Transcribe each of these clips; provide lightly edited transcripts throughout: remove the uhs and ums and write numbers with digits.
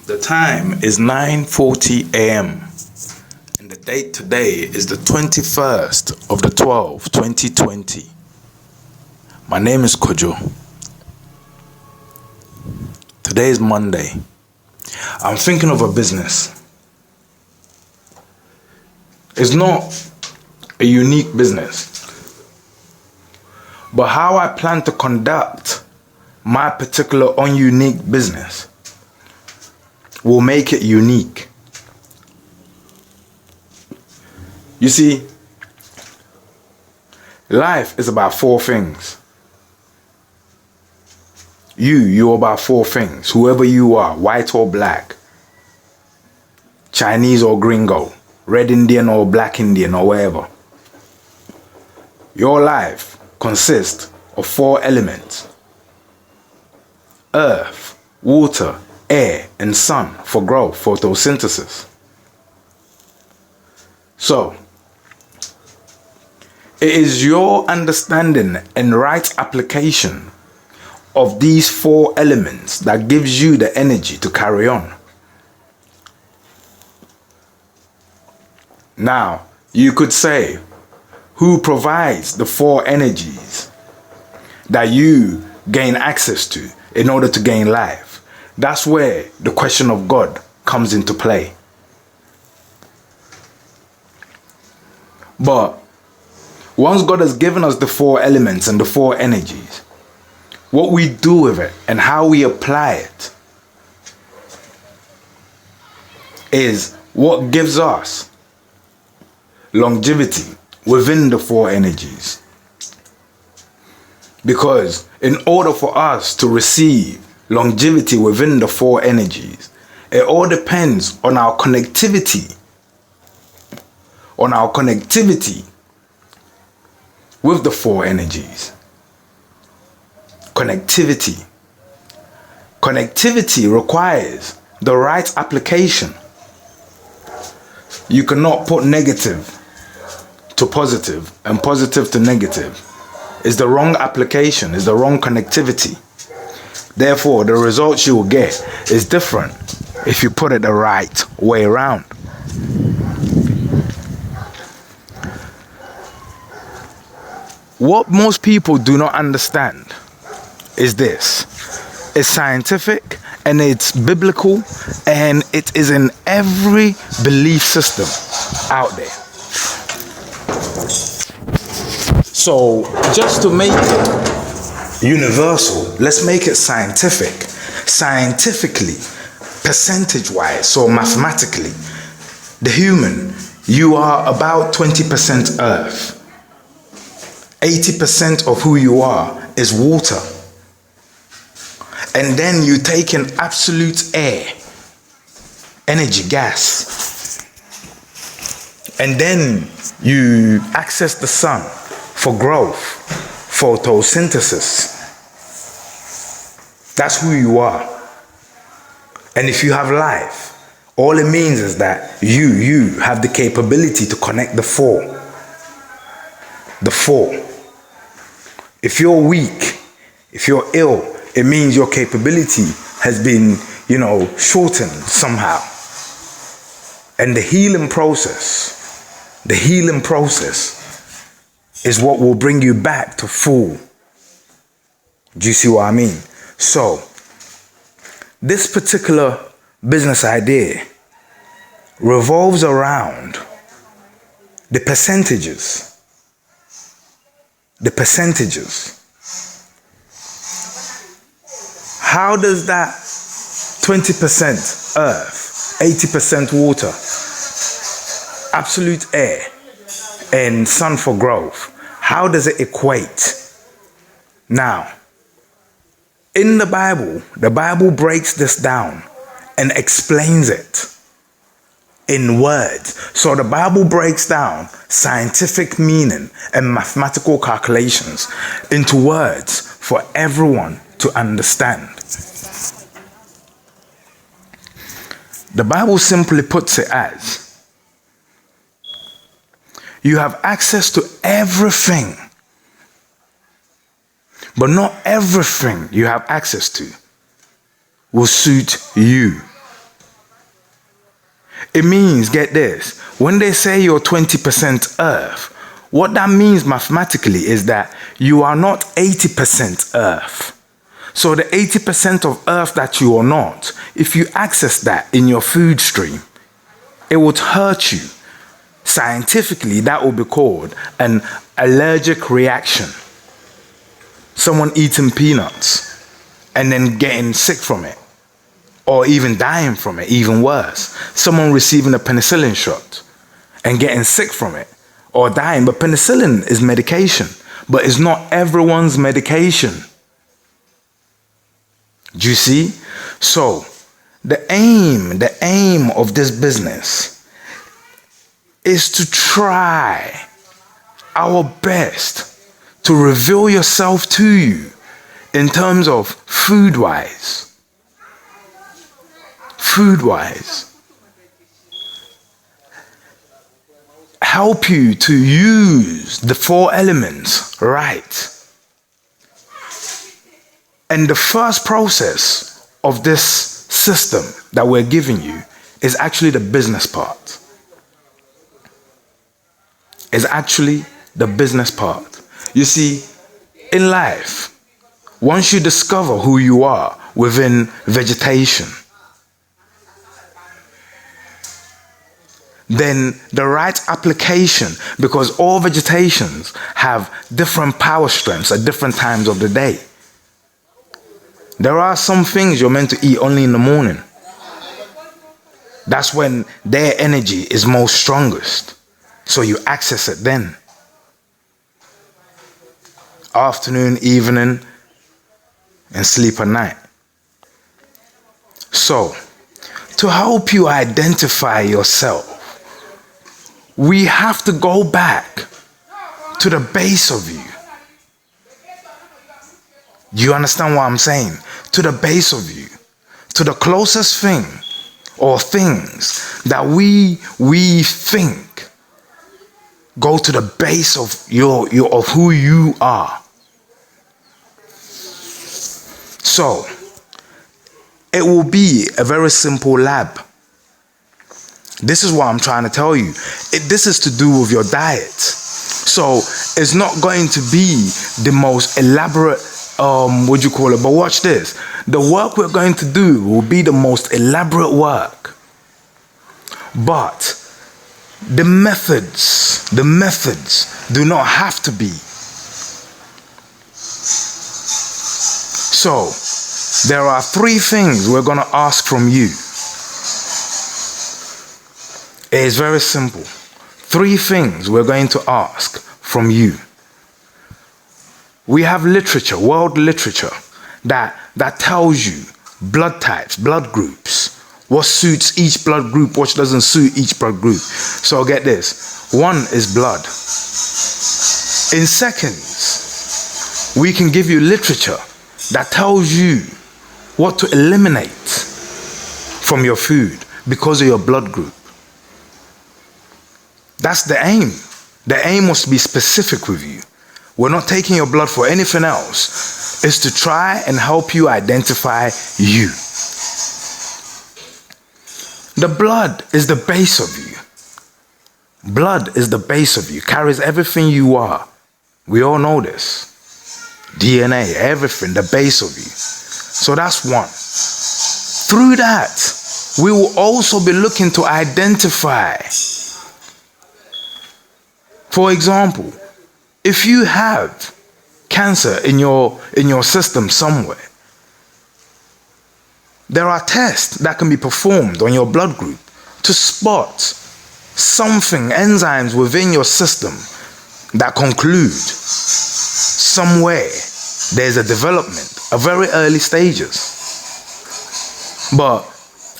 The time is 9:40 a.m. and the date today is the 21st of the 12th, 2020. My name is Kojo. Today is Monday. I'm thinking of a business. It's not a unique business, but how I plan to conduct my particular ununique business will make it unique. You see, life is about four things. You're about four things. Whoever you are, white or black, Chinese or gringo, red Indian or black Indian or wherever. Your life consists of four elements: earth, water, air, and sun for growth, photosynthesis. So, it is your understanding and right application of these four elements that gives you the energy to carry on. Now, you could say, who provides the four energies that you gain access to in order to gain life? That's where the question of God comes into play. But once God has given us the four elements and the four energies, what we do with it and how we apply it is what gives us longevity within the four energies. Because in order for us to receive longevity within the four energies, it all depends on our connectivity. On our connectivity with the four energies. Connectivity. Connectivity requires the right application. You cannot put negative to positive and positive to negative. It's the wrong application, it's the wrong connectivity. Therefore, the results you will get is different if you put it the right way around. What most people do not understand is this. It's scientific and it's biblical and it is in every belief system out there. So just to make it universal, let's make it scientific. Scientifically, percentage-wise, so mathematically, the human, you are about 20% earth. 80% of who you are is water. And then you take in absolute air, energy, gas. And then you access the sun for growth, photosynthesis. That's who you are. And if you have life, all it means is that you have the capability to connect the four. The four. If you're weak, if you're ill, it means your capability has been, shortened somehow. And the healing process is what will bring you back to full. Do you see what I mean? So, this particular business idea revolves around the percentages. The percentages. How does that 20% earth, 80% water, absolute air, and sun for growth, how does it equate? Now, in the Bible breaks this down and explains it in words. So the Bible breaks down scientific meaning and mathematical calculations into words for everyone to understand. The Bible simply puts it as, you have access to everything, but not everything you have access to will suit you. It means, get this, when they say you're 20% earth, what that means mathematically is that you are not 80% earth. So the 80% of earth that you are not, if you access that in your food stream, it would hurt you. Scientifically, that will be called an allergic reaction. Someone eating peanuts and then getting sick from it, or even dying from it, even worse. Someone receiving a penicillin shot and getting sick from it, or dying. But penicillin is medication, but it's not everyone's medication. Do you see? So the aim of this business is to try our best to reveal yourself to you in terms of food-wise. Help you to use the 4 elements right. And the first process of this system that we're giving you is actually the business part. Is actually the business part. You see, in life, once you discover who you are within vegetation, then the right application, because all vegetations have different power strengths at different times of the day. There are some things you're meant to eat only in the morning. That's when their energy is most strongest. So you access it then. Afternoon, evening, and sleep at night. So, to help you identify yourself, we have to go back to the base of you. Do you understand what I'm saying? To the base of you. To the closest thing or things that we think go to the base of of who you are. So, it will be a very simple lab. This is what I'm trying to tell you. This is to do with your diet. So, it's not going to be the most elaborate, but watch this. The work we're going to do will be the most elaborate work. But the methods do not have to be. So, there are 3 things we're going to ask from you. It is very simple. 3 things we're going to ask from you. We have literature, world literature, that tells you blood types, blood groups, what suits each blood group, what doesn't suit each blood group. So get this. 1 is blood. In seconds, we can give you literature that tells you what to eliminate from your food because of your blood group. That's the aim. The aim was to be specific with you. We're not taking your blood for anything else. It's to try and help you identify you. The blood is the base of you. Blood is the base of you. Carries everything you are. We all know this. DNA, everything, the base of you. So that's 1. Through that, we will also be looking to identify. For example, if you have cancer in your system somewhere, there are tests that can be performed on your blood group to spot something, enzymes within your system that conclude somewhere there's a development, a very early stages. But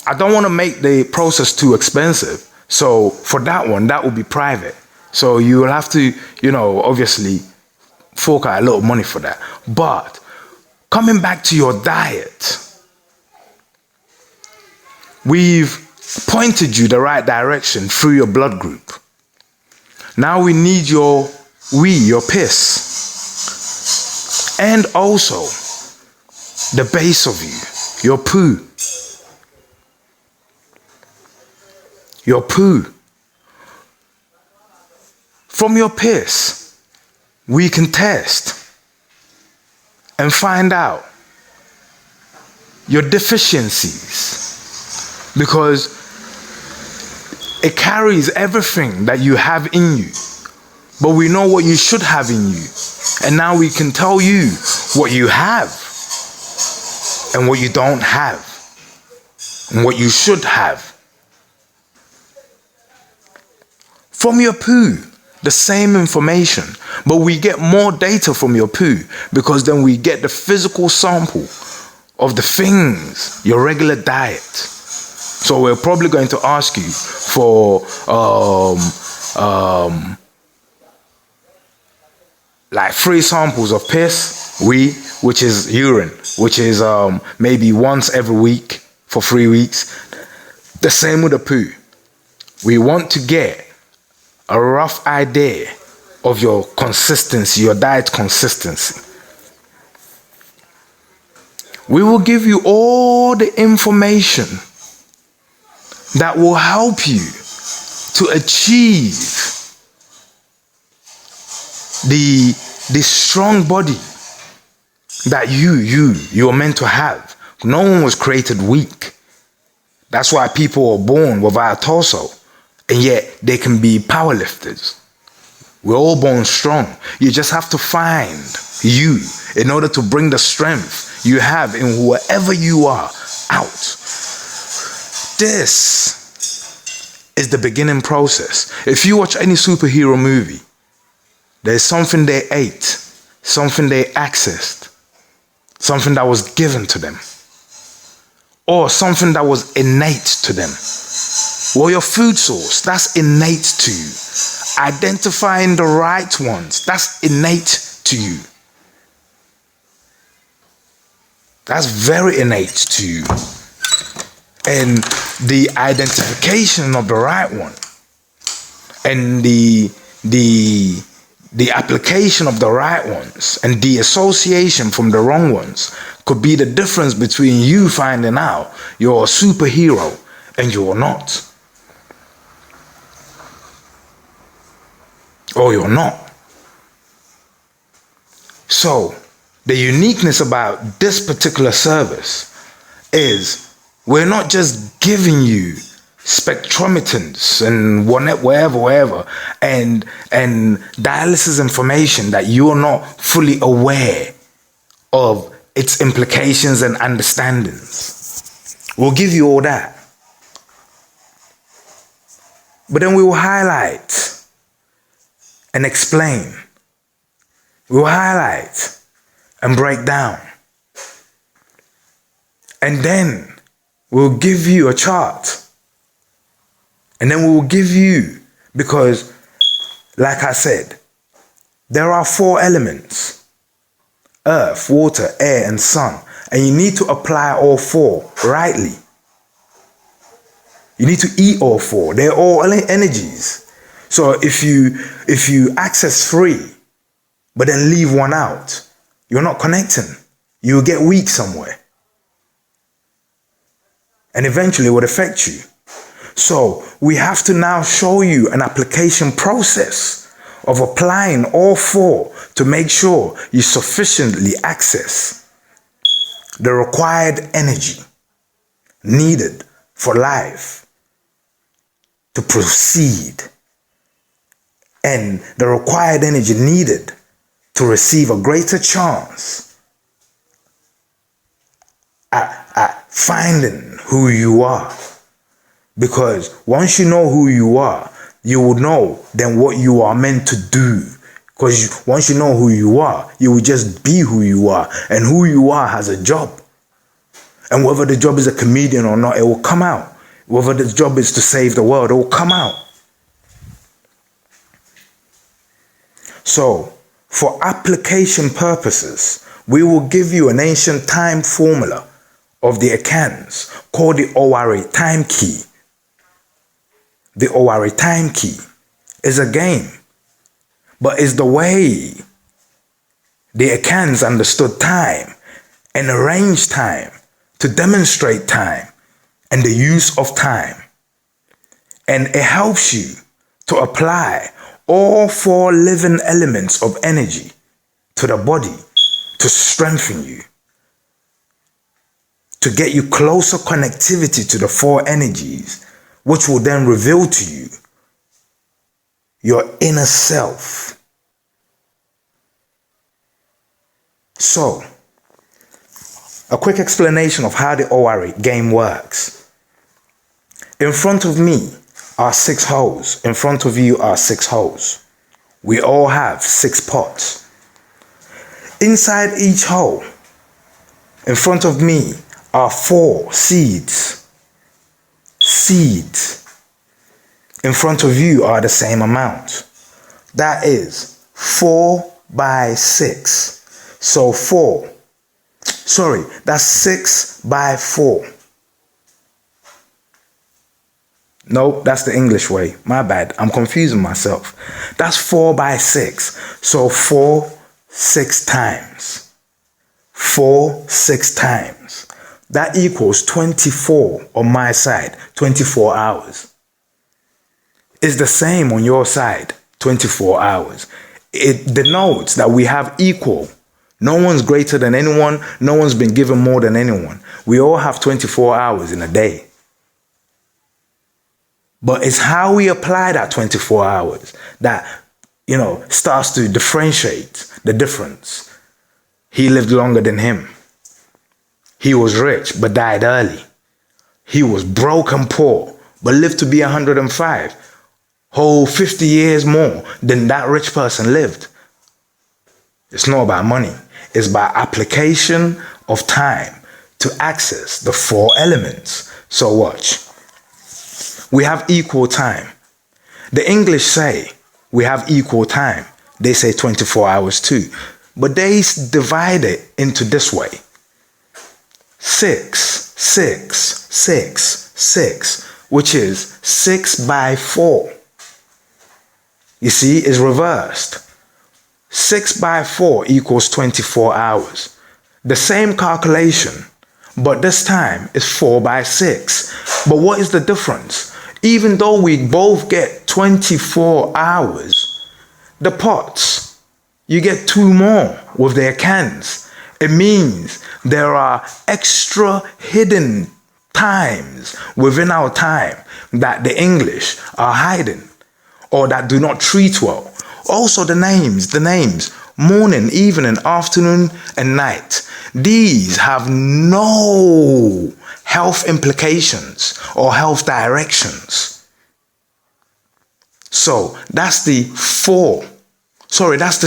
I don't want to make the process too expensive. So for that one, that will be private. So you will have to, obviously fork out a little money for that. But coming back to your diet, we've pointed you the right direction through your blood group. Now we need your piss. And also the base of you, your poo. your poo. From your piss, we can test and find out your deficiencies, because it carries everything that you have in you. But we know what you should have in you. And now we can tell you what you have and what you don't have and what you should have. From your poo, the same information, but we get more data from your poo, because then we get the physical sample of the things, your regular diet. So we're probably going to ask you for like 3 samples of piss, wee, which is urine, which is maybe once every week for 3 weeks. The same with the poo. We want to get a rough idea of your consistency, your diet consistency. We will give you all the information that will help you to achieve the strong body that you're meant to have. No one was created weak. That's why people are born without a torso, and yet they can be powerlifters. We're all born strong. You just have to find you in order to bring the strength you have in wherever you are out. This is the beginning process. If you watch any superhero movie, there's something they ate, something they accessed, something that was given to them, or something that was innate to them. Well, your food source, that's innate to you. Identifying the right ones, that's innate to you. That's very innate to you. And the identification of the right one and the application of the right ones and the association from the wrong ones could be the difference between you finding out you're a superhero and you're not. Or you're not. So, the uniqueness about this particular service is we're not just giving you spectrometers and wherever, and dialysis information that you're not fully aware of its implications and understandings. We'll give you all that. But then we will highlight and explain. We will highlight and break down. And then we'll give you a chart. And then we will give you, because, like I said, there are 4 elements: earth, water, air, and sun. And you need to apply all 4 rightly. You need to eat all 4. They're all energies. So if you access 3, but then leave 1 out, you're not connecting. You'll get weak somewhere. And eventually it would affect you. So we have to now show you an application process of applying all 4 to make sure you sufficiently access the required energy needed for life to proceed, and the required energy needed to receive a greater chance at finding who you are. Because once you know who you are, you will know then what you are meant to do. Because once you know who you are, you will just be who you are. And who you are has a job. And whether the job is a comedian or not, it will come out. Whether the job is to save the world, it will come out. So, for application purposes, we will give you an ancient time formula of the Akans called the Owari time key. The Owari time key is a game, but it's the way the Akans understood time and arranged time to demonstrate time and the use of time. And it helps you to apply all 4 living elements of energy to the body to strengthen you, to get you closer connectivity to the 4 energies, which will then reveal to you your inner self. So, a quick explanation of how the Owari game works. In front of me are 6 holes. In front of you are 6 holes. We all have 6 pots. Inside each hole, in front of me, are 4 seeds. Seeds. In front of you are the same amount. That is 4 by 6. So that's 6 by 4. Nope, that's the English way. My bad. I'm confusing myself. That's 4 by 6. So 4, 6 times. 4, 6 times. That equals 24 on my side, 24 hours. It's the same on your side, 24 hours. It denotes that we have equal. No one's greater than anyone. No one's been given more than anyone. We all have 24 hours in a day. But it's how we apply that 24 hours that, starts to differentiate the difference. He lived longer than him. He was rich, but died early. He was broke and poor, but lived to be 105. Whole 50 years more than that rich person lived. It's not about money. It's about application of time to access the 4 elements. So watch. We have equal time. The English say we have equal time. They say 24 hours too. But they divide it into this way. 6, 6, 6, 6, which is 6 by 4. You see, it's reversed. 6 by 4 equals 24 hours. The same calculation, but this time is 4 by 6. But what is the difference? Even though we both get 24 hours, the pots, you get 2 more with their cans. It means there are extra hidden times within our time that the English are hiding or that do not treat well. Also the names, morning, evening, afternoon, and night. These have no health implications or health directions. So that's the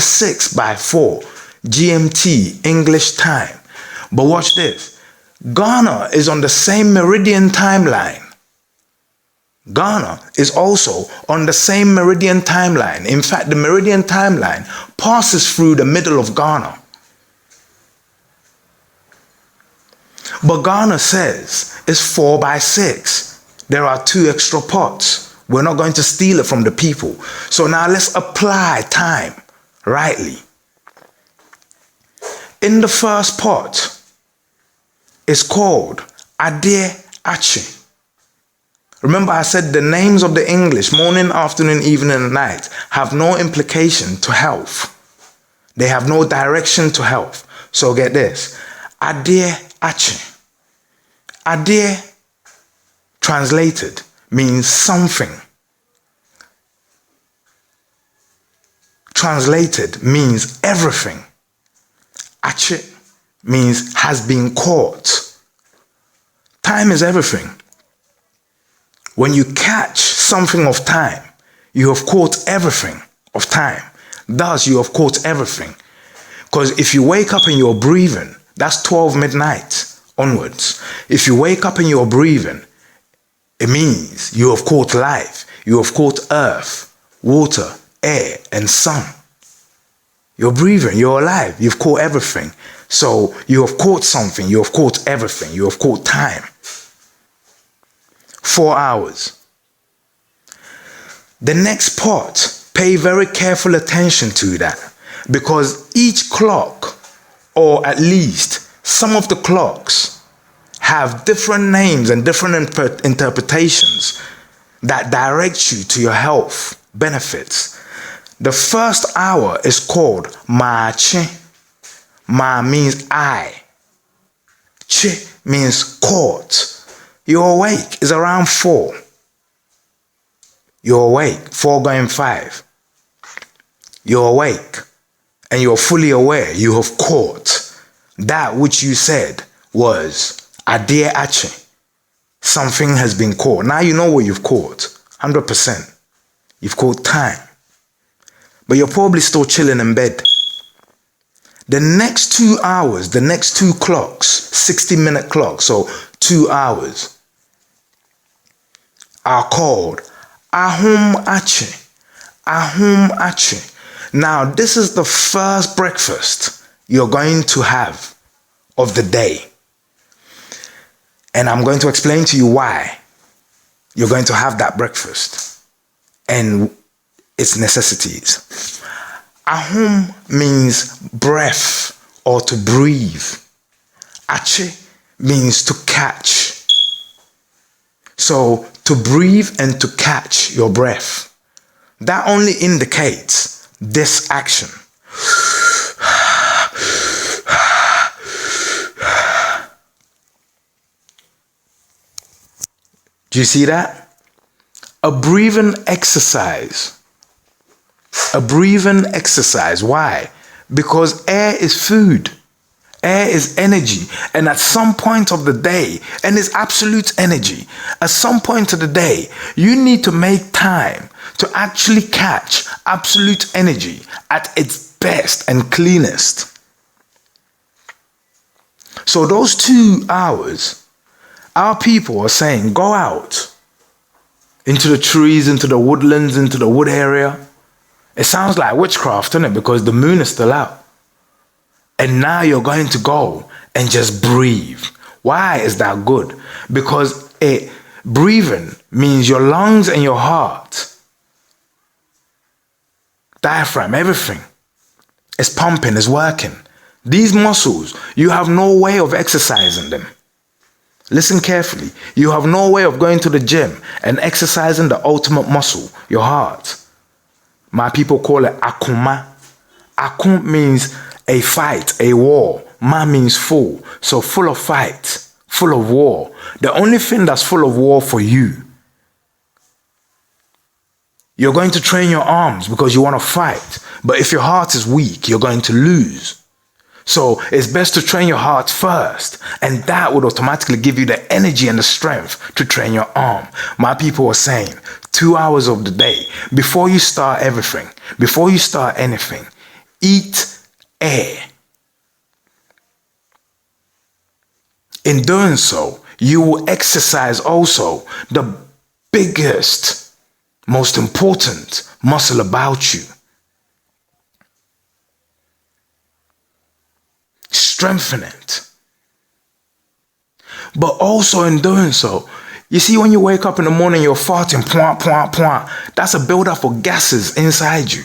6 by 4 GMT English time. But watch this. Ghana is on the same meridian timeline. Ghana is also on the same meridian timeline. In fact, the meridian timeline passes through the middle of Ghana. But Ghana says it's 4 by 6. There are 2 extra pots. We're not going to steal it from the people. So now let's apply time rightly. In the first pot, it's called Ade Achi. Remember I said the names of the English, morning, afternoon, evening, and night, have no implication to health. They have no direction to health. So get this. Ade Achi. Ade, translated, means something. Translated means everything. Achi means has been caught. Time is everything. When you catch something of time, you have caught everything of time. Thus, you have caught everything. Because if you wake up and you're breathing, that's 12 midnight onwards. If you wake up and you're breathing, it means you have caught life. You have caught earth, water, air, and sun. You're breathing, you're alive, you've caught everything. So you have caught something, you have caught everything, you have caught time. 4 hours. The next part, pay very careful attention to that, because each clock, or at least some of the clocks, have different names and different interpretations. that directs you to your health benefits. The first hour is called Machi. Ma means I. Chi means court. You're awake. It's around 4. You're awake. 4 going 5. You're awake. And you're fully aware you have caught that which you said was Adie Ache. Something has been caught. Now you know what you've caught. 100%. You've caught time. But you're probably still chilling in bed. The next 2 hours, the next 2 clocks, 60-minute clocks, so 2 hours, are called Ahum Ache. Ahum Ache. Now, this is the first breakfast you're going to have of the day. And I'm going to explain to you why you're going to have that breakfast and its necessities. Ahum means breath or to breathe. Ache means to catch. So to breathe and to catch your breath, that only indicates this action. Do you see that? A breathing exercise. A breathing exercise. Why? Because air is food. Air is energy. And at some point of the day, and it's absolute energy, at some point of the day, you need to make time to actually catch absolute energy at its best and cleanest. So those 2 hours, our people are saying, go out into the trees, into the woodlands, into the wood area. It sounds like witchcraft, doesn't it? Because the moon is still out. And now you're going to go and just breathe. Why is that good? Because breathing means your lungs and your heart, diaphragm, everything is pumping, is working. These muscles, you have no way of exercising them. Listen carefully. You have no way of going to the gym and exercising the ultimate muscle, your heart. My people call it akuma. Akum means a fight, a war. Ma means full. So full of fight, full of war. The only thing that's full of war for you, you're going to train your arms because you want to fight. But if your heart is weak, you're going to lose. So it's best to train your heart first. And that would automatically give you the energy and the strength to train your arm. My people are saying 2 hours of the day, before you start everything, before you start anything, eat air. In doing so, you will exercise also the biggest, most important muscle about you. Strengthen it. But also in doing so, you see, when you wake up in the morning, you're farting, point, point, point. That's a buildup of gases inside you.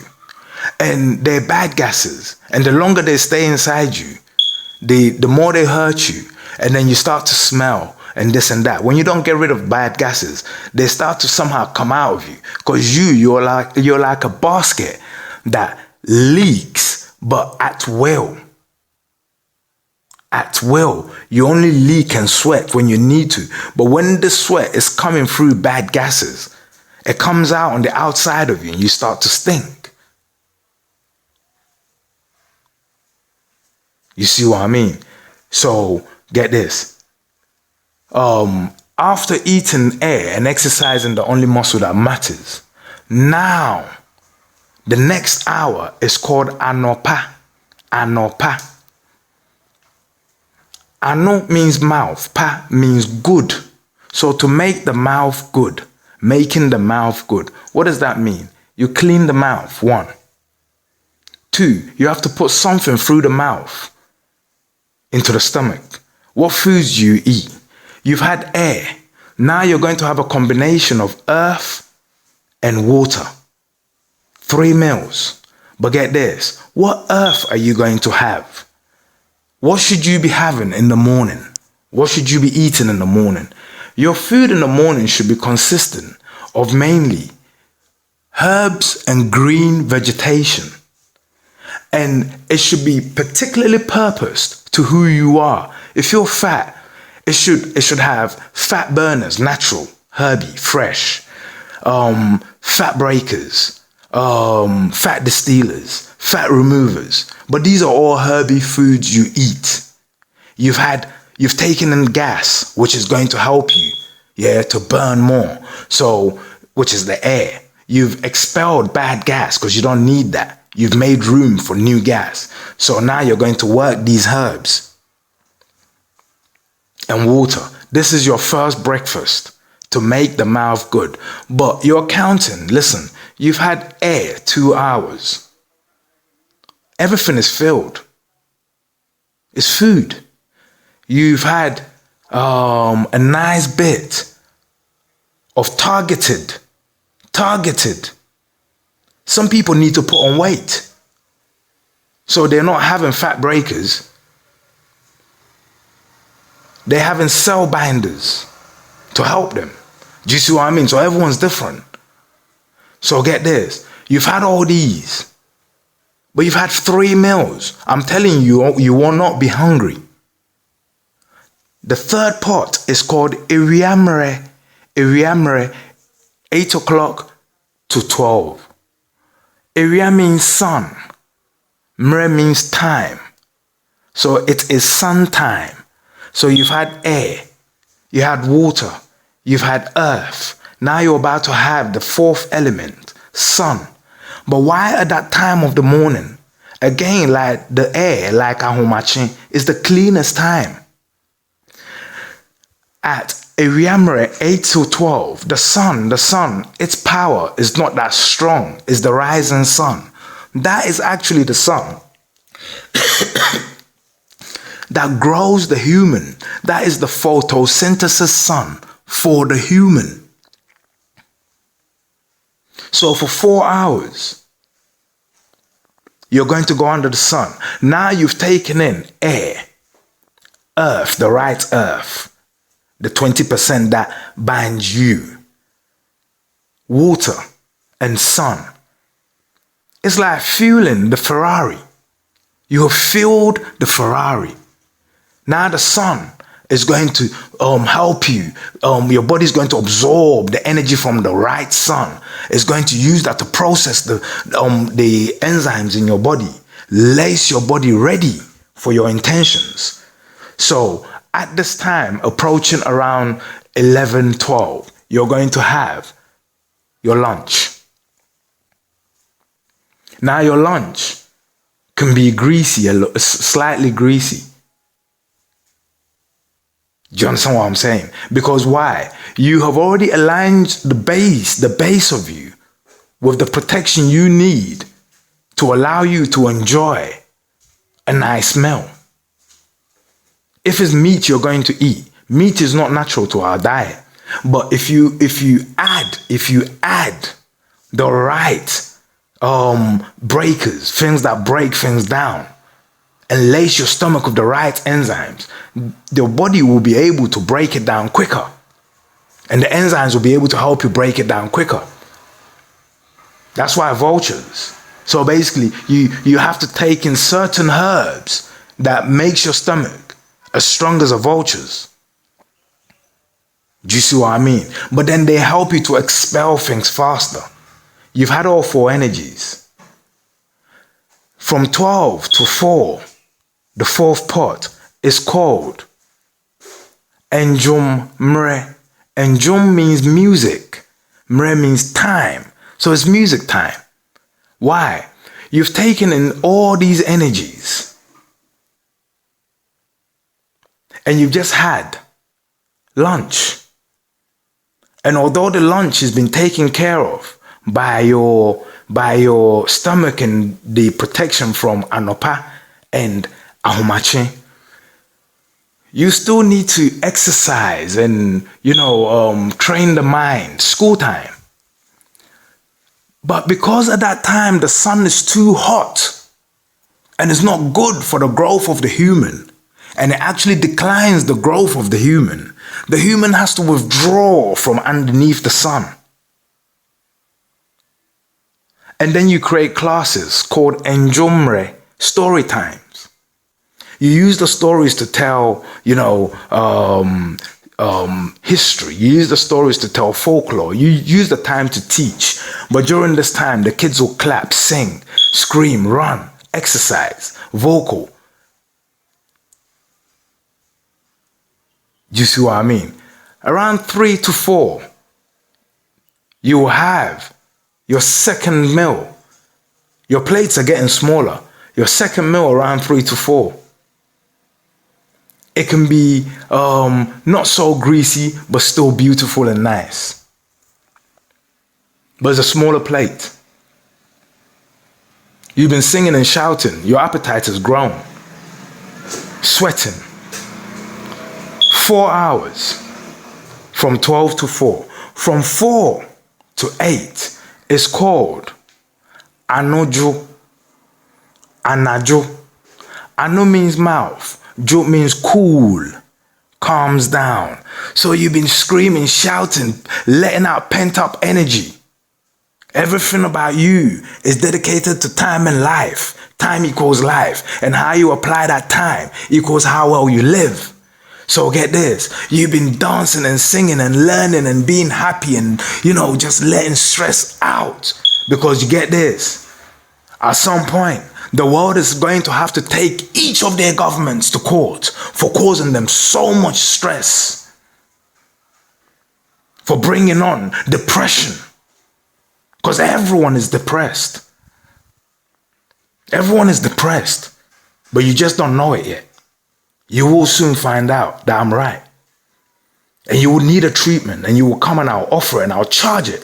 And they're bad gases. And the longer they stay inside you, the more they hurt you. And then you start to smell and this and that. When you don't get rid of bad gases, they start to somehow come out of you. Because you're like a basket that leaks, but at will. At will. You only leak and sweat when you need to. But when the sweat is coming through bad gases, it comes out on the outside of you and you start to stink. You see what I mean? So get this. After eating air and exercising the only muscle that matters, now the next hour is called Anopa. Anopa. Ano means mouth. Pa means good. So to make the mouth good, making the mouth good. What does that mean? You clean the mouth, 1. 2, you have to put something through the mouth into the stomach. What foods do you eat? You've had air. Now you're going to have a combination of earth and water. 3 meals. But get this. What earth are you going to have? What should you be having in the morning? What should you be eating in the morning? Your food in the morning should be consistent of mainly herbs and green vegetation. And it should be particularly purposed to who you are. If you're fat, it should have fat burners, natural, herby, fresh, fat breakers, fat distillers, fat removers. But these are all herby foods you eat. You've taken in gas, which is going to help you, to burn more. So, which is the air. You've expelled bad gas because you don't need that. You've made room for new gas. So now you're going to work these herbs and water. This is your first breakfast to make the mouth good. But you're counting. Listen, you've had air 2 hours. Everything is filled. It's food. You've had a nice bit of targeted. Some people need to put on weight. So they're not having fat breakers. They're having cell binders to help them. Do you see what I mean? So everyone's different. So get this. You've had all these. But you've had 3 meals. I'm telling you, you will not be hungry. The third pot is called Iriamere. Iriamere, 8 o'clock to 12. Iria means sun. Mre means time. So it is sun time. So you've had air. You had water. You've had earth. Now you're about to have the fourth element, sun. But why at that time of the morning? Again, like the air, like Ahomachin, is the cleanest time. At Iriamere 8 to 12, the sun, its power is not that strong. It's the rising sun. That is actually the sun that grows the human. That is the photosynthesis sun for the human. So for 4 hours, you're going to go under the sun. Now you've taken in air, earth, the right earth, the 20% that binds you, water and sun. It's like fueling the Ferrari. You have fueled the Ferrari. Now the sun is going to help you. Your body is going to absorb the energy from the right sun. It's going to use that to process the enzymes in your body. Lace your body ready for your intentions. So at this time, approaching around 11, 12, you're going to have your lunch. Now your lunch can be greasy, slightly greasy. Do you understand what I'm saying? Because why? You have already aligned the base of you with the protection you need to allow you to enjoy a nice meal. If it's meat you're going to eat, meat is not natural to our diet. But if you add the right breakers, things that break things down, and lace your stomach with the right enzymes, your body will be able to break it down quicker. And the enzymes will be able to help you break it down quicker. That's why vultures. So basically, you have to take in certain herbs that makes your stomach as strong as a vulture's. Do you see what I mean? But then they help you to expel things faster. You've had all 4 energies. From 12 to 4, the fourth pot is called Enjum Mre. Enjum means music. Mre means time. So it's music time. Why? You've taken in all these energies and you've just had lunch. And although the lunch has been taken care of by your stomach and the protection from Anopa and Ahomachi, you still need to exercise and, train the mind, school time. But because at that time the sun is too hot and it's not good for the growth of the human, and it actually declines the growth of the human has to withdraw from underneath the sun. And then you create classes called Enjomre story times. You use the stories to tell, history. You use the stories to tell folklore. You use the time to teach. But during this time, the kids will clap, sing, scream, run, exercise, vocal. You see what I mean? Around 3 to 4, you will have your second meal. Your plates are getting smaller. Your second meal around 3 to 4. It can be not so greasy, but still beautiful and nice. But it's a smaller plate. You've been singing and shouting. Your appetite has grown. Sweating. 4 hours. From 12 to 4. From 4 to 8 is called Anojo. Anajo. Ano means mouth. Jo means cool, calms down. So you've been screaming, shouting, letting out pent-up energy. Everything about you is dedicated to time and life. Time equals life. And how you apply that time equals how well you live. So get this. You've been dancing and singing and learning and being happy and, just letting stress out. Because you get this. At some point, the world is going to have to take each of their governments to court for causing them so much stress, for bringing on depression, because everyone is depressed. Everyone is depressed, but you just don't know it yet. You will soon find out that I'm right. And you will need a treatment, and you will come and I'll offer it and I'll charge it.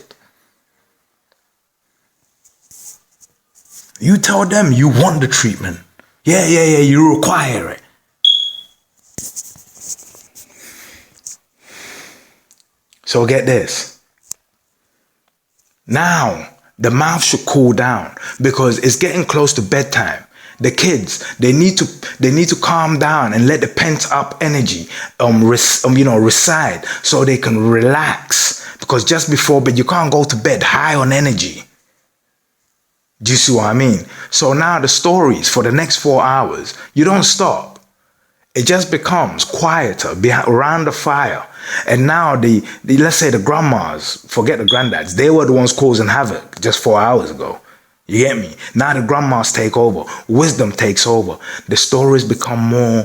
You tell them you want the treatment. Yeah, you require it. So get this. Now, the mouth should cool down because it's getting close to bedtime. The kids, they need to calm down and let the pent up energy reside so they can relax. Because just before bed, you can't go to bed high on energy. Do you see what I mean? So now the stories for the next 4 hours, you don't stop. It just becomes quieter around the fire. And now let's say the grandmas, forget the granddads, they were the ones causing havoc just 4 hours ago. You get me? Now the grandmas take over. Wisdom takes over. The stories become more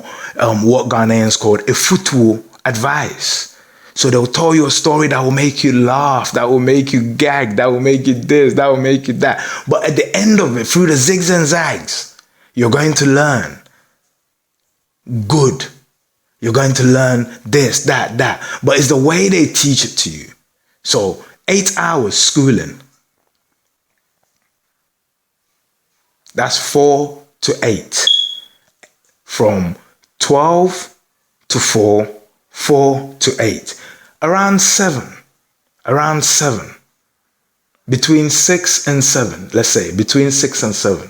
what Ghanaians call efutuo advice. So they'll tell you a story that will make you laugh, that will make you gag, that will make you this, that will make you that. But at the end of it, through the zigs and zags, you're going to learn good. You're going to learn this, that. But it's the way they teach it to you. So 8 hours schooling. That's 4 to 8. From 12 to 4, 4 to 8. Around 7. Between 6 and 7, let's say, between 6 and 7.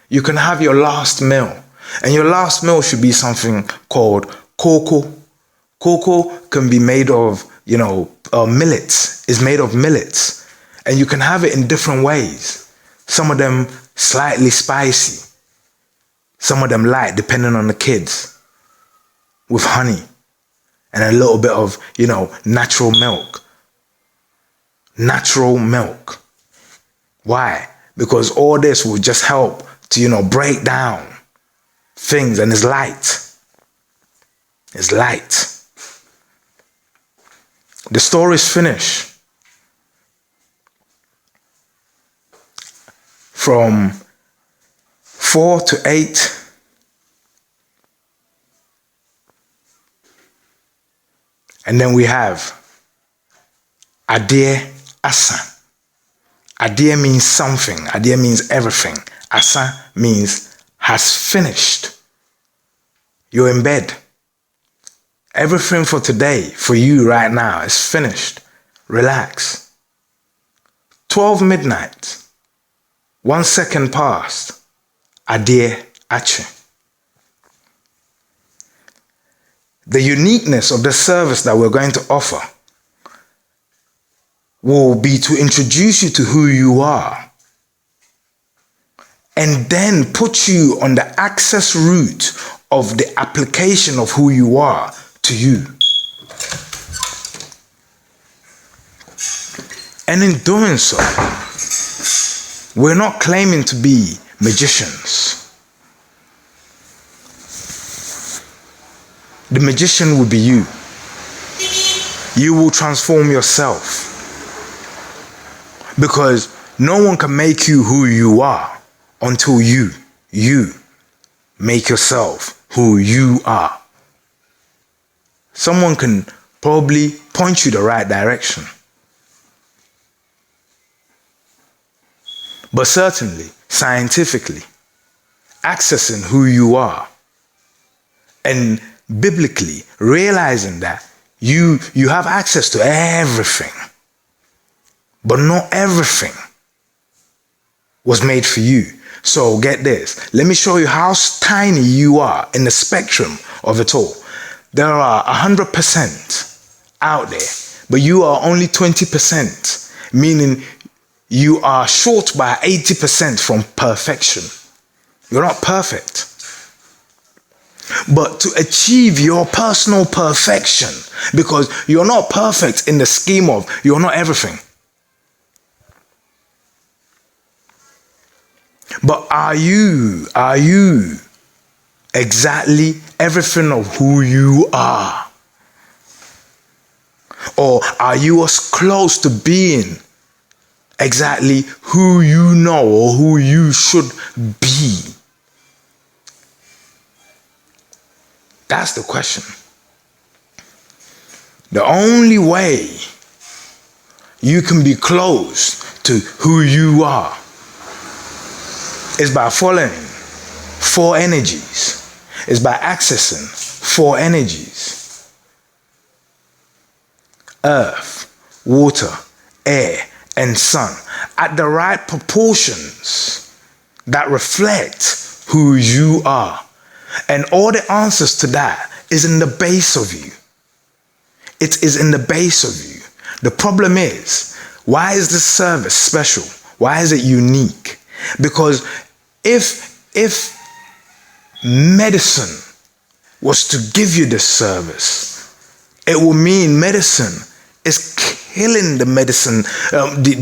You can have your last meal. And your last meal should be something called koko. Koko can be made of, millets. It's made of millets. And you can have it in different ways. Some of them slightly spicy. Some of them light, depending on the kids. With honey. And a little bit of, natural milk. Natural milk. Why? Because all this will just help to, break down things. And it's light. It's light. The stories finish. From 4 to 8. And then we have Adie Asa. Adie means something. Adie means everything. Asa means has finished. You're in bed. Everything for today, for you right now, is finished. Relax. 12 midnight. 1 second past. Adie Ache. The uniqueness of the service that we're going to offer will be to introduce you to who you are. and then put you on the access route of the application of who you are to you. And in doing so, we're not claiming to be magicians. The magician will be you. You will transform yourself. Because no one can make you who you are until you make yourself who you are. Someone can probably point you the right direction. But certainly, scientifically, accessing who you are and biblically realizing that you have access to everything, but not everything was made for you. So get this. Let me show you how tiny you are in the spectrum of it all. There are 100% out there, but you are only 20%, meaning you are short by 80% from perfection. You're not perfect. But to achieve your personal perfection, because you're not perfect in the scheme of you're not everything. But are you exactly everything of who you are? Or are you as close to being exactly who you know or who you should be? That's the question. The only way you can be close to who you are is by following four energies, is by accessing four energies: earth, water, air, and sun, at the right proportions that reflect who you are. And all the answers to that is in the base of you. It is in the base of you. The problem is, why is this service special? Why is it unique? Because if medicine was to give you this service, it will mean medicine is killing the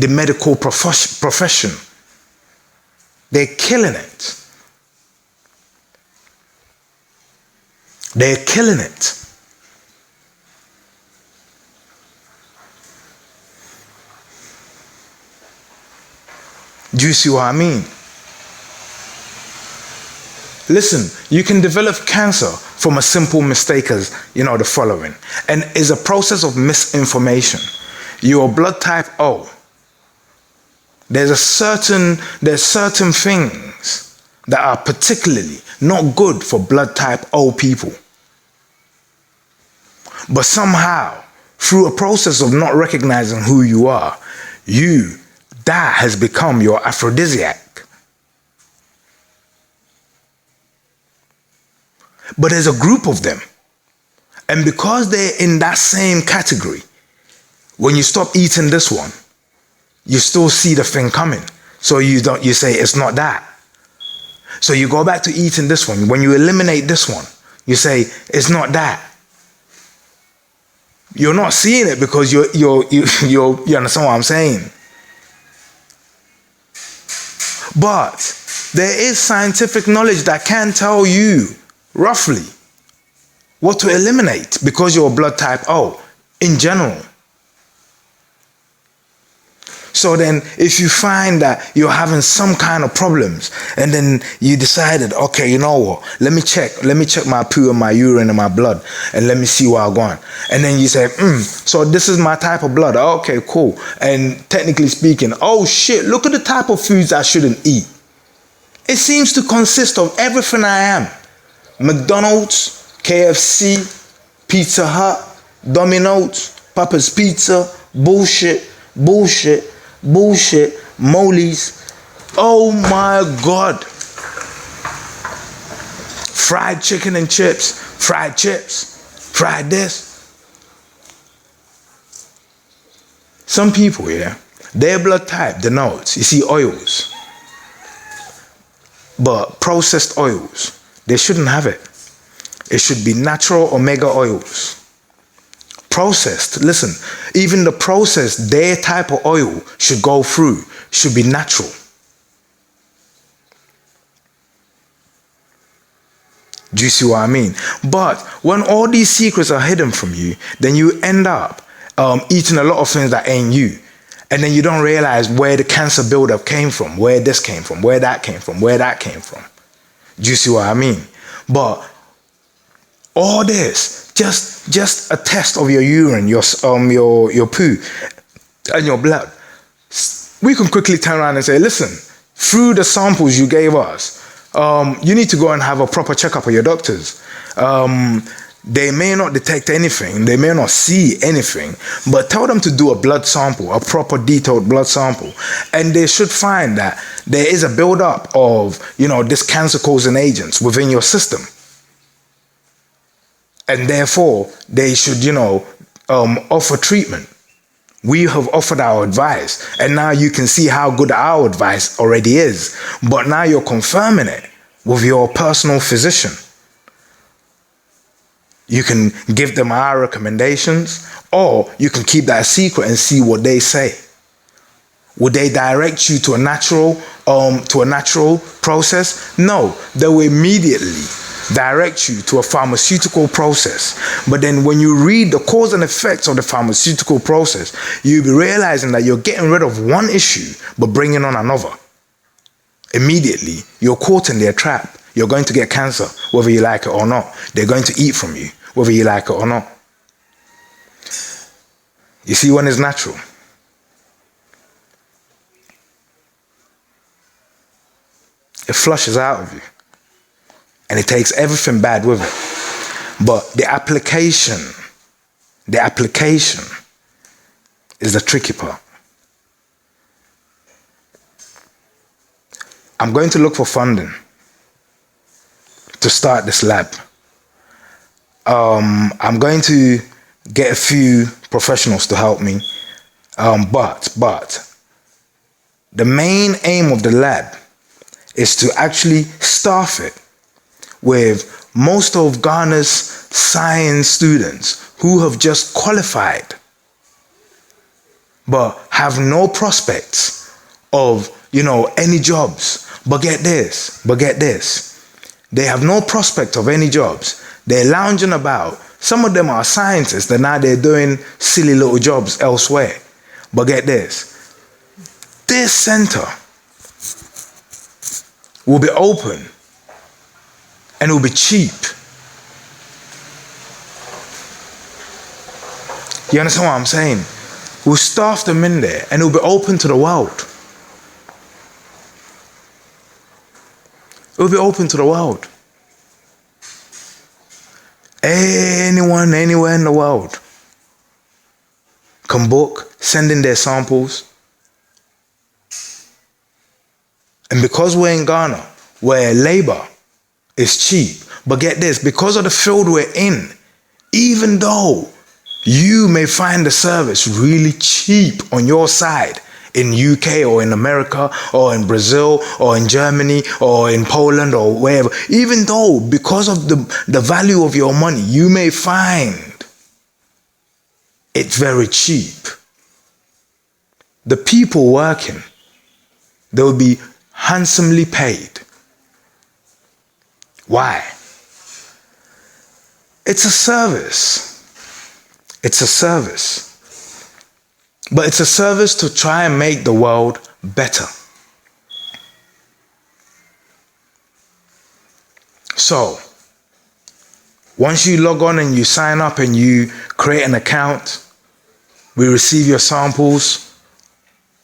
medical profession. They're killing it. They're killing it. Do you see what I mean? Listen, you can develop cancer from a simple mistake as, the following. And it's a process of misinformation. You're blood type O. There's certain things that are particularly not good for blood type O people. But somehow, through a process of not recognizing who you are, that has become your aphrodisiac. But there's a group of them. And because they're in that same category, when you stop eating this one, you still see the thing coming. So you say it's not that. So you go back to eating this one. When you eliminate this one, you say it's not that. You're not seeing it because you understand what I'm saying. But there is scientific knowledge that can tell you roughly what to eliminate because you're blood type O in general. So then if you find that you're having some kind of problems and then you decided, okay, you know what, let me check my poo and my urine and my blood and let me see where I'm going. And then you say, so this is my type of blood. Okay, cool. And technically speaking, oh shit, look at the type of foods I shouldn't eat. It seems to consist of everything I am. McDonald's, KFC, Pizza Hut, Domino's, Papa's Pizza, bullshit, Molly's. Oh my God. Fried chicken and chips, fried this. Some people, their blood type denotes, you see, oils. But processed oils, they shouldn't have it. It should be natural omega oils. Processed, listen, even the processed, their type of oil should go through, should be natural. Do you see what I mean? But when all these secrets are hidden from you, then you end up eating a lot of things that ain't you. And then you don't realize where the cancer buildup came from, where this came from, where that came from, where that came from. Do you see what I mean? But all this, just a test of your urine, your poo, and your blood. We can quickly turn around and say, listen, through the samples you gave us, you need to go and have a proper checkup with your doctors. They may not detect anything, they may not see anything, but tell them to do a blood sample, a proper detailed blood sample, and they should find that there is a buildup of, this cancer-causing agents within your system. And therefore, they should, offer treatment. We have offered our advice, and now you can see how good our advice already is. But now you're confirming it with your personal physician. You can give them our recommendations, or you can keep that a secret and see what they say. Would they direct you to a natural process? No, they will immediately direct you to a pharmaceutical process. But then when you read the cause and effects of the pharmaceutical process, you'll be realizing that you're getting rid of one issue, but bringing on another. Immediately, you're caught in their trap. You're going to get cancer, whether you like it or not. They're going to eat from you, whether you like it or not. You see, when it's natural, it flushes out of you. And it takes everything bad with it. But the application is the tricky part. I'm going to look for funding to start this lab. I'm going to get a few professionals to help me. But the main aim of the lab is to actually staff it with most of Ghana's science students who have just qualified but have no prospects of, any jobs. But get this. They have no prospect of any jobs. They're lounging about. Some of them are scientists, and now they're doing silly little jobs elsewhere. But get this. This center will be open. And it will be cheap. You understand what I'm saying? We'll staff them in there and it will be open to the world. It will be open to the world. Anyone, anywhere in the world can book, send in their samples. And because we're in Ghana, where labor is cheap. But get this, because of the field we're in, even though you may find the service really cheap on your side in UK or in America or in Brazil or in Germany or in Poland or wherever, even though because of the value of your money, you may find it's very cheap, the people working, they will be handsomely paid. Why? It's a service. It's a service. But it's a service to try and make the world better. So, once you log on and you sign up and you create an account, we receive your samples,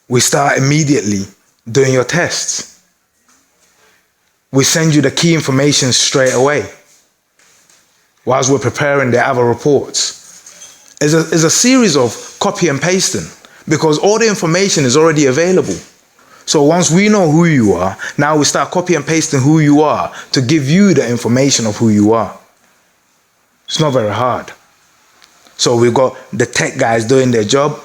we start immediately doing your tests. We send you the key information straight away whilst we're preparing the other reports. It's a series of copy and pasting because all the information is already available. So once we know who you are, now we start copy and pasting who you are to give you the information of who you are. It's not very hard. So we've got the tech guys doing their job.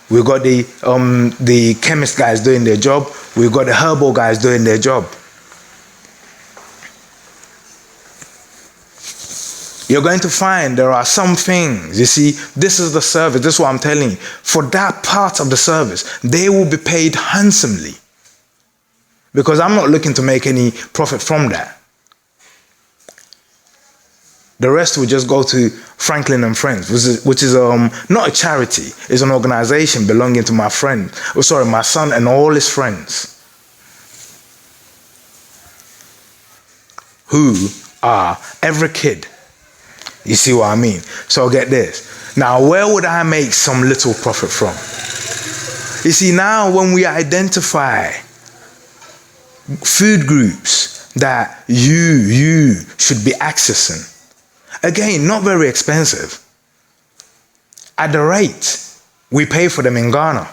We've got the chemist guys doing their job. We've got the herbal guys doing their job. You're going to find there are some things, you see, this is the service, this is what I'm telling you. For that part of the service, they will be paid handsomely. Because I'm not looking to make any profit from that. The rest will just go to Franklin and Friends, which is not a charity, it's an organization belonging to my son and all his friends, who are every kid. You see what I mean? So get this. Now, where would I make some little profit from? You see, now when we identify food groups that you should be accessing, again, not very expensive, at the rate we pay for them in Ghana.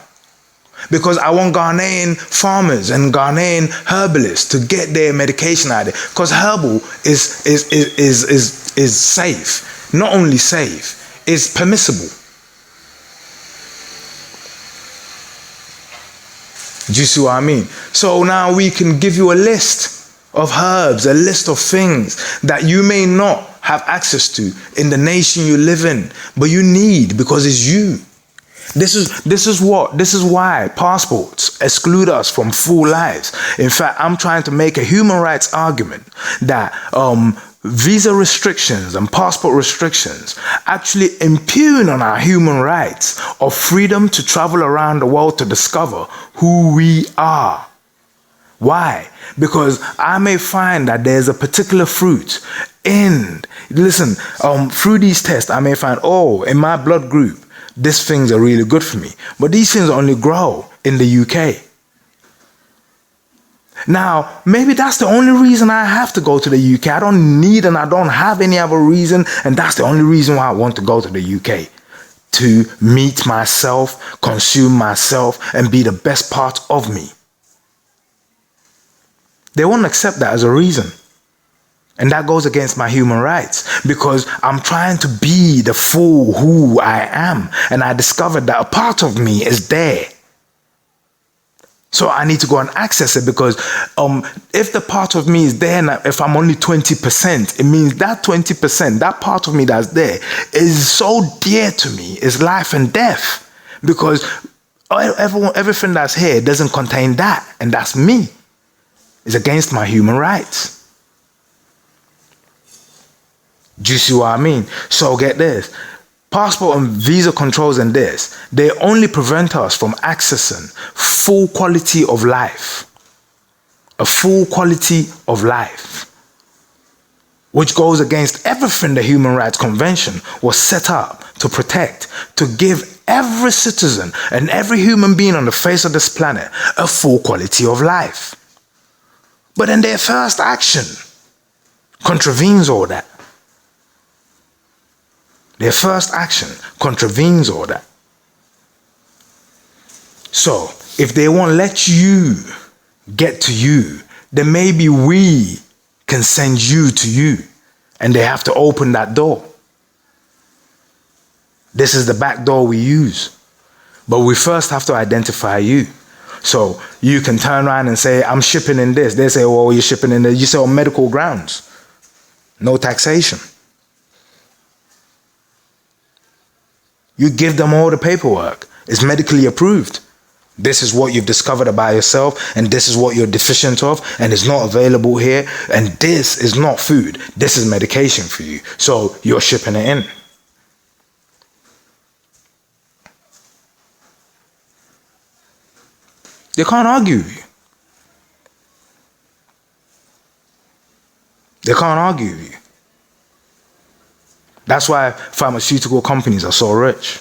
Because I want Ghanaian farmers and Ghanaian herbalists to get their medication out of it. Because herbal is safe. Not only safe, it's permissible. Do you see what I mean? So now we can give you a list of herbs, a list of things that you may not have access to in the nation you live in, but you need because it's you. This is why passports exclude us from full lives. In fact, I'm trying to make a human rights argument that visa restrictions and passport restrictions actually impugn on our human rights of freedom to travel around the world to discover who we are. Why? Because I may find that there's a particular fruit through these tests, I may find, in my blood group, these things are really good for me. But these things only grow in the UK. Now, maybe that's the only reason I have to go to the UK. I don't need and I don't have any other reason. And that's the only reason why I want to go to the UK. To meet myself, consume myself, and be the best part of me. They won't accept that as a reason. And that goes against my human rights because I'm trying to be the full who I am. And I discovered that a part of me is there. So I need to go and access it because if the part of me is there, and if I'm only 20%, it means that 20%, that part of me that's there is so dear to me, is life and death. Because everything that's here doesn't contain that, and that's me. It's against my human rights. Do you see what I mean? So get this. Passport and visa controls and this, they only prevent us from accessing full quality of life. A full quality of life. Which goes against everything the Human Rights Convention was set up to protect, to give every citizen and every human being on the face of this planet a full quality of life. But then their first action contravenes all that. Their first action contravenes all that. So, if they won't let you get to you, then maybe we can send you to you. And they have to open that door. This is the back door we use. But we first have to identify you. So, you can turn around and say, I'm shipping in this. They say, well, you're shipping in this. You say, on medical grounds. No taxation. You give them all the paperwork. It's medically approved. This is what you've discovered about yourself, and this is what you're deficient of, and it's not available here, and this is not food. This is medication for you. So you're shipping it in. They can't argue with you. They can't argue with you. That's why pharmaceutical companies are so rich.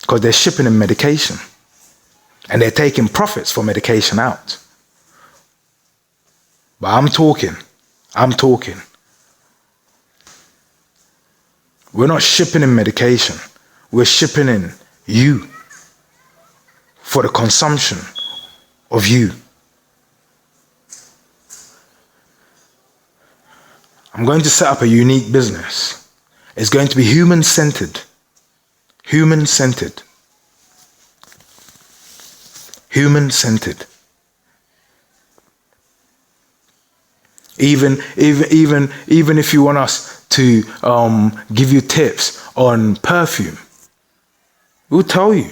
Because they're shipping in medication. And they're taking profits for medication out. But I'm talking. We're not shipping in medication. We're shipping in you. For the consumption of you. I'm going to set up a unique business. It's going to be human-centered. Human-centered. Human-centered. Even if you want us to give you tips on perfume, we'll tell you.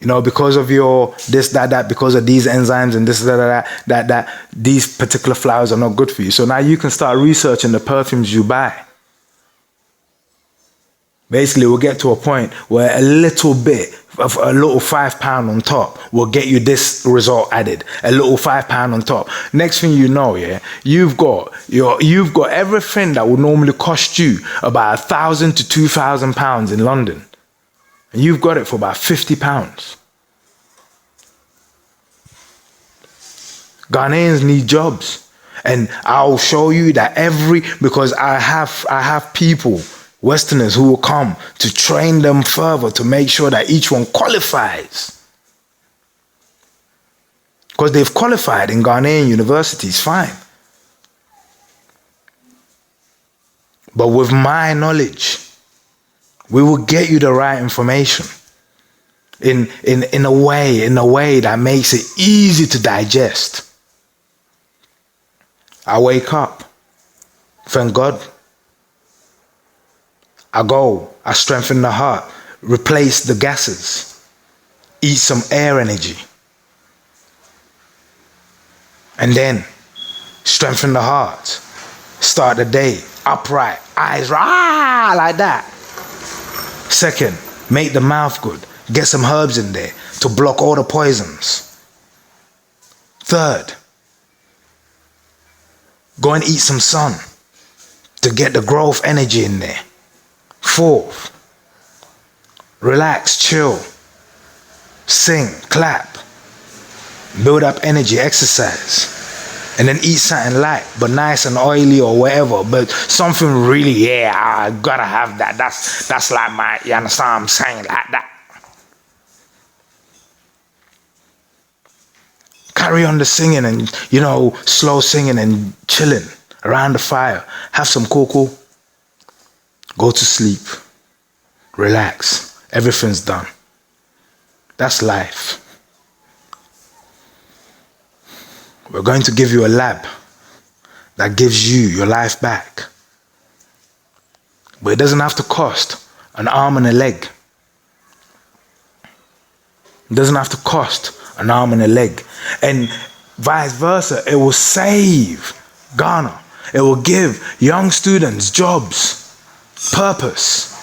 You know, because of your this, that, because of these enzymes and this, that, these particular flowers are not good for you. So now you can start researching the perfumes you buy. Basically, we'll get to a point where a little bit of a little £5 on top will get you this result added. A little £5 on top. Next thing you know, yeah, you've got everything that would normally cost you about £1,000 to £2,000 in London. And you've got it for about £50. Ghanaians need jobs. And I'll show you that because I have people, Westerners, who will come to train them further to make sure that each one qualifies. Because they've qualified in Ghanaian universities, fine. But with my knowledge, we will get you the right information in a way that makes it easy to digest. I wake up, thank God. I go, I strengthen the heart, replace the gases, eat some air energy. And then strengthen the heart, start the day upright, eyes like that. Second, make the mouth good. Get some herbs in there to block all the poisons. Third, go and eat some sun to get the growth energy in there. Fourth, relax, chill, sing, clap, build up energy, exercise. And then eat something light, but nice and oily or whatever. But something really, I gotta have that. That's like my, you understand what I'm saying? Like that. Carry on the singing and, slow singing and chilling around the fire. Have some cocoa. Go to sleep. Relax. Everything's done. That's life. We're going to give you a lab that gives you your life back. But it doesn't have to cost an arm and a leg. It doesn't have to cost an arm and a leg. And vice versa, it will save Ghana. It will give young students jobs, purpose.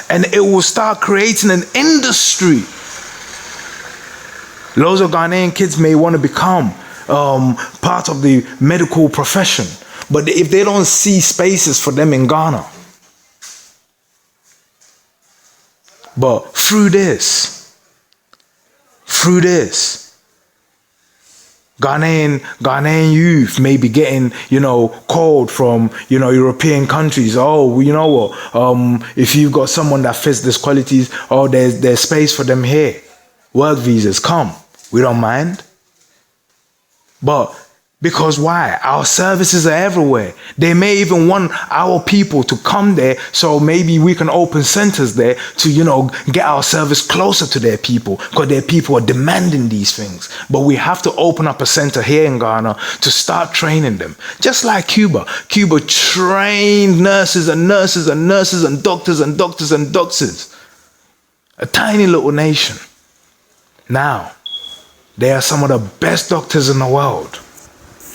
And it will start creating an industry. Loads of Ghanaian kids may want to become part of the medical profession, but if they don't see spaces for them in Ghana, but through this, Ghanaian youth may be getting, called from, European countries. Oh, you know what? If you've got someone that fits these qualities, there's space for them here. Work visas, come. We don't mind. But because why? Our services are everywhere. They may even want our people to come there, so maybe we can open centers there to, get our service closer to their people, because their people are demanding these things. But we have to open up a center here in Ghana to start training them. Just like Cuba. Cuba trained nurses and nurses and nurses and doctors and doctors and doctors. A tiny little nation. Now, they are some of the best doctors in the world.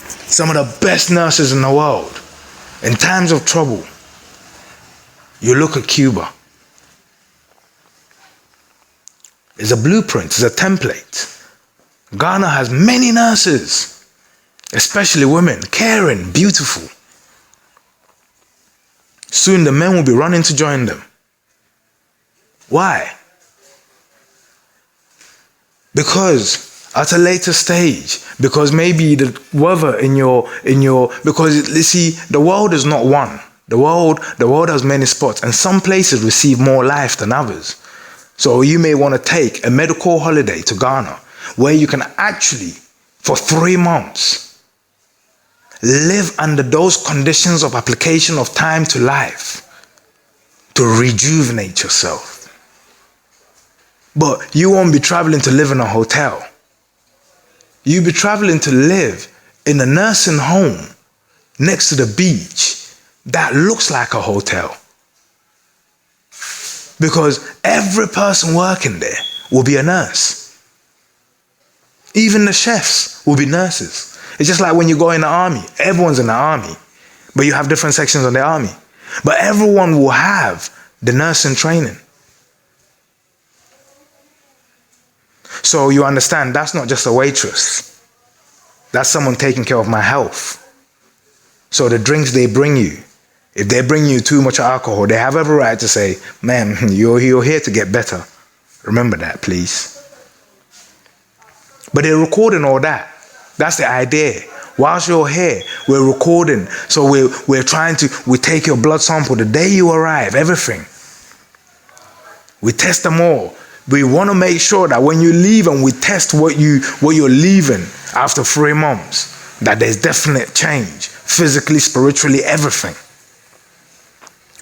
Some of the best nurses in the world. In times of trouble, you look at Cuba. It's a blueprint, it's a template. Ghana has many nurses, especially women, caring, beautiful. Soon the men will be running to join them. Why? Because at a later stage, because maybe the weather because you see, the world is not one. The world has many spots, and some places receive more life than others. So you may want to take a medical holiday to Ghana, where you can actually, for 3 months, live under those conditions of application of time to life, to rejuvenate yourself. But you won't be traveling to live in a hotel. You'll be traveling to live in a nursing home next to the beach that looks like a hotel. Because every person working there will be a nurse. Even the chefs will be nurses. It's just like when you go in the army. Everyone's in the army, but you have different sections of the army. But everyone will have the nursing training. So you understand, that's not just a waitress. That's someone taking care of my health. So the drinks they bring you, if they bring you too much alcohol, they have every right to say, man, you're here to get better. Remember that, please. But they're recording all that. That's the idea. Whilst you're here, we're recording. So we take your blood sample the day you arrive, everything. We test them all. We want to make sure that when you leave and we test what you're leaving after 3 months, that there's definite change, physically, spiritually, everything.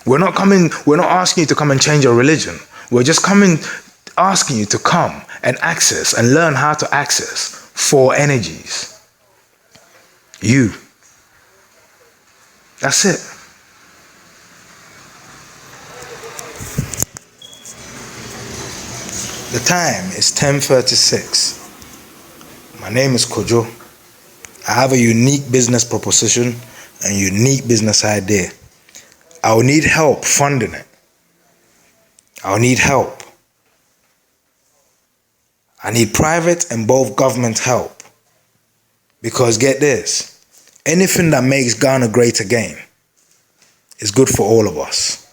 We're not asking you to come and change your religion. We're just asking you to come and access and learn how to access 4 energies. You. That's it. The time is 10:36. My name is Kojo. I have a unique business proposition and unique business idea. I will need help funding it. I'll need help. I need private and both government help. Because get this, anything that makes Ghana great again is good for all of us.